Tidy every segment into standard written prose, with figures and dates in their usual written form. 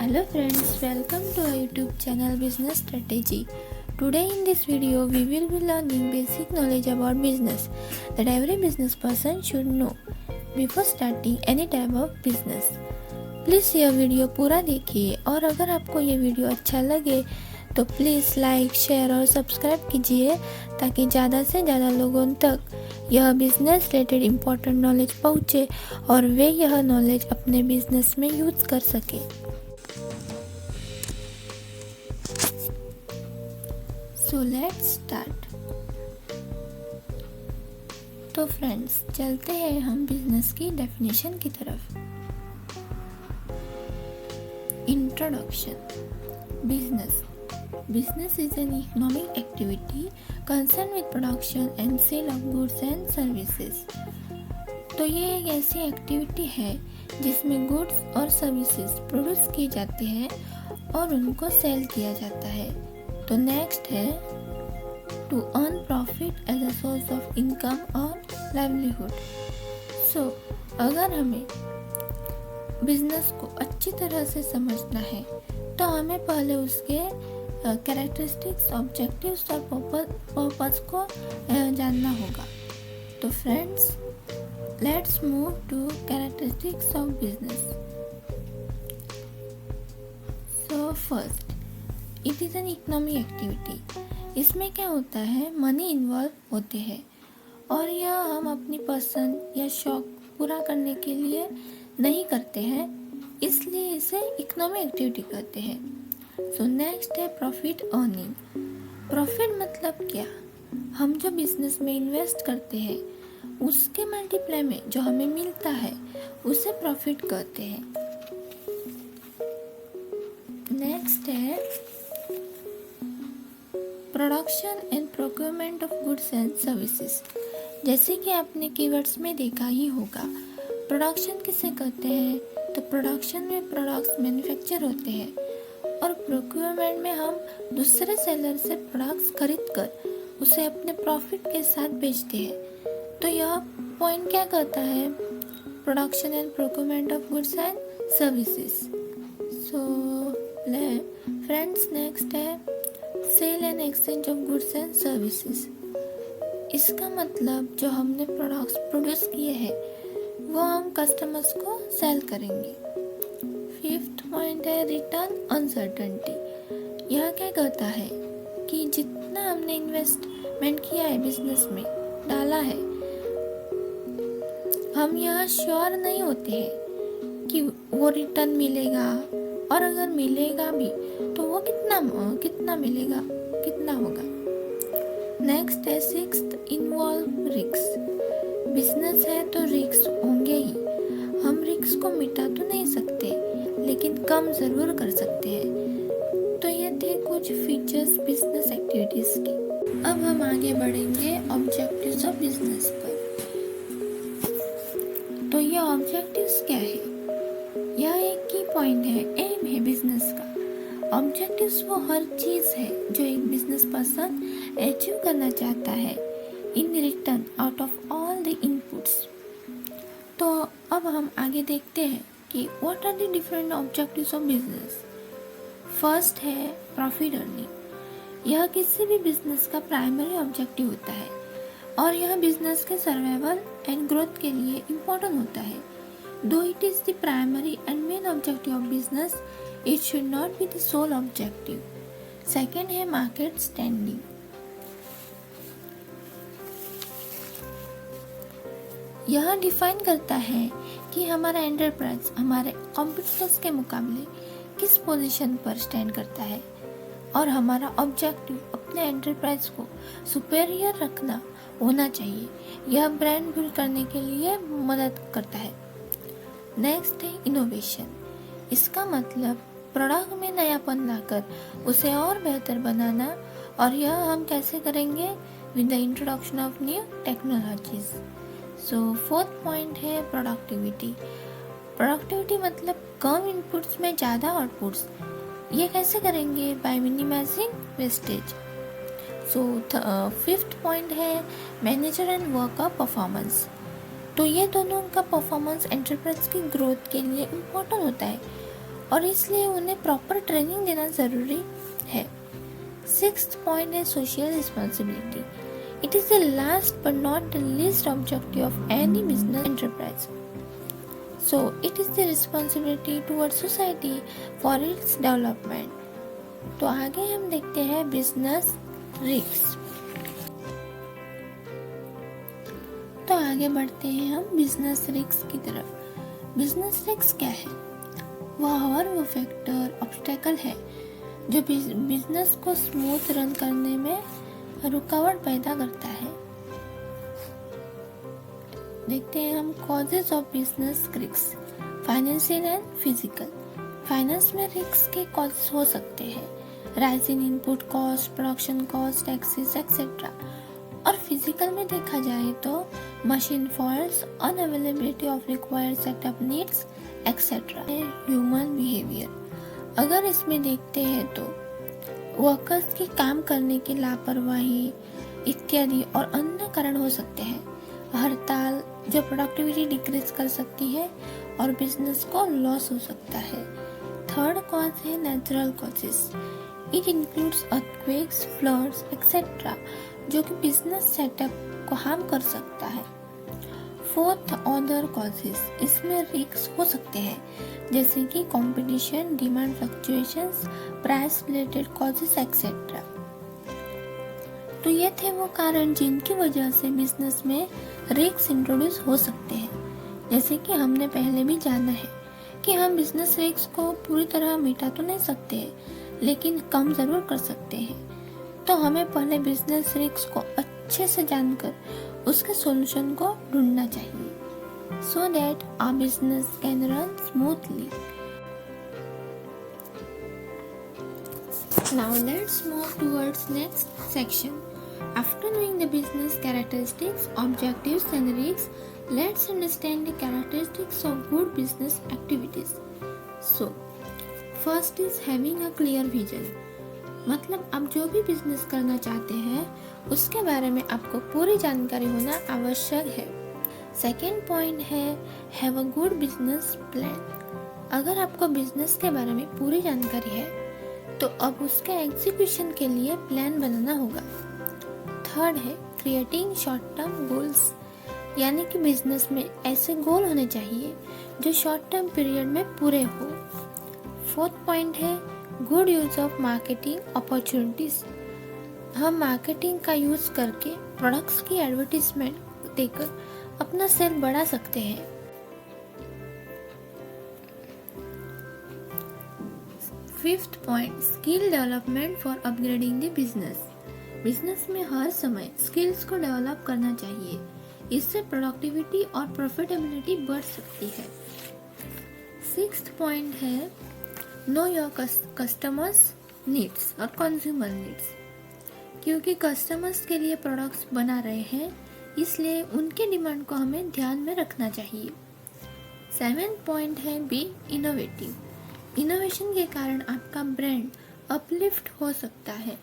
Hello friends, welcome to our YouTube channel Business Strategy. Today in this video we will be learning basic knowledge about business that every business person should know before starting any type of business. Please यह video पूरा देखिए और अगर आपको ये video अच्छा लगे तो प्लीज़ लाइक, शेयर और सब्सक्राइब कीजिए ताकि ज़्यादा से ज़्यादा लोगों तक यह बिजनेस रिलेटेड इम्पोर्टेंट नॉलेज पहुँचे और वे यह नॉलेज अपने बिजनेस में यूज़ कर सके। So let's start. तो फ्रेंड्स चलते हैं हम बिजनेस की डेफिनेशन की तरफ। Introduction. Business is an economic activity concerned with production and sale of goods and services. तो ये एक ऐसी एक्टिविटी है जिसमें गुड्स और सर्विसेज प्रोड्यूस किए जाते हैं और उनको सेल किया जाता है। तो नेक्स्ट है to earn profit as a source of income और लाइवलीहुड। सो अगर हमें बिजनेस को अच्छी तरह से समझना है तो हमें पहले उसके कैरेक्टरिस्टिक्स, ऑब्जेक्टिव्स और पर्पस को जानना होगा। तो friends let's move to characteristics of business. So first, it is an economic activity. इसमें क्या होता है, मनी इन्वॉल्व होते हैं और यह हम अपनी पसंद या शौक पूरा करने के लिए नहीं करते हैं, इसलिए इसे इकोनॉमिक एक्टिविटी कहते हैं। सो नेक्स्ट है प्रॉफिट अर्निंग। प्रॉफिट मतलब क्या, हम जो बिजनेस में इन्वेस्ट करते हैं उसके मल्टीप्लाई में जो हमें मिलता है उसे प्रॉफिट कहते हैं। नेक्स्ट है production and procurement of goods and services. जैसे कि आपने कीवर्ड्स में देखा ही होगा, प्रोडक्शन किसे कहते हैं, तो प्रोडक्शन में प्रोडक्ट्स मैन्युफैक्चर होते हैं और प्रोक्योरमेंट में हम दूसरे सेलर से प्रोडक्ट्स खरीद कर उसे अपने प्रॉफिट के साथ बेचते हैं। तो यह पॉइंट क्या कहता है, production and procurement of goods and services. So friends next है sale and exchange of goods and services. इसका मतलब जो हमने प्रोडक्ट्स प्रोड्यूस किए हैं वो हम कस्टमर्स को सेल करेंगे। फिफ्थ पॉइंट है रिटर्न अनसर्टेनिटी। यह क्या कहता है कि जितना हमने इन्वेस्टमेंट किया है बिजनेस में डाला है, हम यह श्योर नहीं होते हैं कि वो रिटर्न मिलेगा और अगर मिलेगा भी तो वो कितना मिलेगा, कितना होगा। नेक्स्ट है सिक्स्थ इन्वॉल्व रिस्क। बिजनेस है तो रिस्क होंगे ही, हम रिस्क को मिटा तो नहीं सकते लेकिन कम ज़रूर कर सकते हैं। तो ये थे कुछ फीचर्स बिजनेस एक्टिविटीज़ के। अब हम आगे बढ़ेंगे ऑब्जेक्टिव्स ऑफ बिजनेस पर। तो ये ऑब्जेक्टिव्स क्या है, यह एक की पॉइंट है, एम है बिजनेस का। ऑब्जेक्टिव्स वो हर चीज़ है जो एक बिजनेस पर्सन अचीव करना चाहता है in return out of all the inputs. तो अब हम आगे देखते हैं कि what are the different objectives of business. First है प्रॉफिट अर्निंग। यह किसी भी बिजनेस का प्राइमरी ऑब्जेक्टिव होता है और यह बिजनेस के सर्वाइवल एंड ग्रोथ के लिए इम्पोर्टेंट होता है। Though it is the primary and main objective of business, it should not be the sole objective. Second है मार्केट स्टैंडिंग। यह डिफाइन करता है कि हमारा एंटरप्राइज हमारे कॉम्पिटिटर्स के मुकाबले किस पोजीशन पर स्टैंड करता है और हमारा ऑब्जेक्टिव अपने एंटरप्राइज को सुपेरियर रखना होना चाहिए। यह ब्रांड बिल्ड करने के लिए मदद करता है। नेक्स्ट है इनोवेशन। इसका मतलब प्रोडक्ट में नयापन लाकर उसे और बेहतर बनाना, और यह हम कैसे करेंगे, with the introduction of new technologies. So fourth point है प्रोडक्टिविटी। प्रोडक्टिविटी मतलब कम इनपुट्स में ज़्यादा आउटपुट्स। ये कैसे करेंगे, by minimizing wastage. So fifth point है मैनेजर एंड वर्कर परफॉर्मेंस। तो ये दोनों का परफॉर्मेंस एंटरप्राइज की ग्रोथ के लिए इम्पोर्टेंट होता है और इसलिए उन्हें प्रॉपर ट्रेनिंग देना ज़रूरी है। 6th पॉइंट है social responsibility. It is the last but not the least objective of any business enterprise. So it is the responsibility towards society for its development. तो आगे हम देखते हैं बिजनेस रिस्क। तो आगे बढ़ते हैं हम बिजनेस रिस्क की तरफ। बिजनेस रिस्क क्या है? वो फैक्टर ऑब्स्टेकल है जो बिजनेस को स्मूथ रन करने में रुकावट पैदा करता है। देखते हैं हम causes of business risk. Financial and physical. Finance में रिस्क के कॉजेज हो सकते हैं rise in input cost, production cost, taxes etcetera. और फिजिकल में देखा जाए तो machine faults, unavailability of required setup needs etcetera. Human behaviour. अगर इसमें देखते हैं तो वर्कर्स की काम करने की लापरवाही इत्यादि और अन्य कारण हो सकते हैं। हड़ताल जो प्रोडक्टिविटी डिक्रीज कर सकती है और बिजनेस को लॉस हो सकता है। थर्ड कॉज है natural causes. It includes earthquakes, floods etcetera जो कि बिजनेस सेटअप को हार्म कर सकता है। Fourth other causes. इसमें रिस्क हो सकते हैं जैसे कि competition, demand fluctuations, price related causes etcetera. तो ये थे वो कारण जिनकी वजह से बिजनेस में रिस्क इंट्रोड्यूस हो सकते हैं। जैसे कि हमने पहले भी जाना है कि हम बिजनेस रिस्क को पूरी तरह मिटा तो नहीं सकते लेकिन कम ज़रूर कर सकते हैं। तो हमें पहले बिजनेस रिस्क को अच्छे से जानकर उसके सॉल्यूशन को ढूंढना चाहिए so that our business can run smoothly. Now let's move towards next section. After knowing the business characteristics, objectives and risks, let's understand the characteristics of good business activities. So, first is having a clear vision. मतलब आप जो भी business करना चाहते हैं उसके बारे में आपको पूरी जानकारी होना आवश्यक है। सेकेंड पॉइंट है have a good business plan. अगर आपको बिजनेस के बारे में पूरी जानकारी है तो अब उसके एग्जीक्यूशन के लिए प्लान बनाना होगा। थर्ड है क्रिएटिंग शॉर्ट टर्म गोल्स, यानी कि बिजनेस में ऐसे गोल होने चाहिए जो शॉर्ट टर्म पीरियड में पूरे हो। फोर्थ पॉइंट है good use of marketing opportunities. हम मार्केटिंग का यूज करके प्रोडक्ट्स की एडवर्टीजमेंट देकर अपना सेल बढ़ा सकते हैं। Fifth point skill development for upgrading the business. Business में हर समय स्किल्स को डेवलप करना चाहिए, इससे प्रोडक्टिविटी और प्रॉफिटेबिलिटी बढ़ सकती है। सिक्स्थ पॉइंट है नो योर कस्टमर्स नीड्स और कंज्यूमर नीड्स। क्योंकि कस्टमर्स के लिए प्रोडक्ट्स बना रहे हैं इसलिए उनके डिमांड को हमें ध्यान में रखना चाहिए। सेवेंथ पॉइंट है बी इनोवेटिव। इनोवेशन के कारण आपका ब्रांड अपलिफ्ट हो सकता है।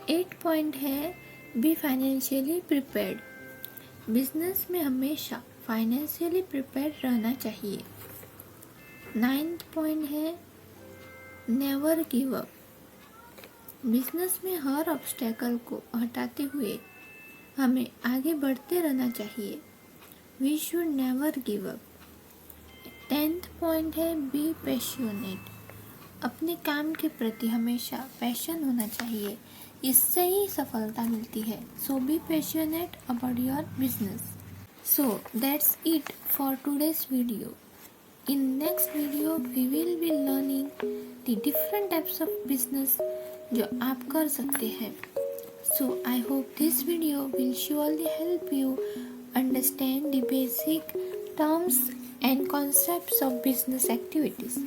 एट पॉइंट है बी फाइनेंशियली प्रिपेयर्ड। बिजनेस में हमेशा फाइनेंशियली प्रिपेयर्ड रहना चाहिए। 9th पॉइंट है नेवर गिव अप। बिजनेस में हर ऑब्स्टेकल को हटाते हुए हमें आगे बढ़ते रहना चाहिए। We should never give up. 10th point है बी पैशनेट। अपने काम के प्रति हमेशा पैशन होना चाहिए, इससे ही सफलता मिलती है। So be passionate about your business. So that's it for today's video. In next video we will be learning the different types of business जो आप कर सकते हैं। So I hope this video will surely help you understand the basic terms and concepts of business activities.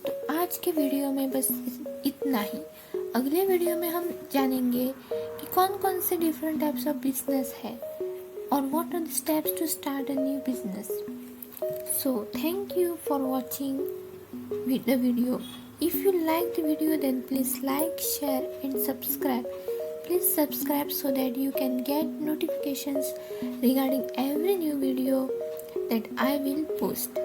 तो आज के video में बस इतना ही। अगले वीडियो में हम जानेंगे कि कौन कौन से डिफरेंट टाइप्स ऑफ बिजनेस है और what are the steps to start a new business. So thank you for watching the video. If you like the video then please like, share and subscribe. Please subscribe so that you can get notifications regarding every new video that I will post.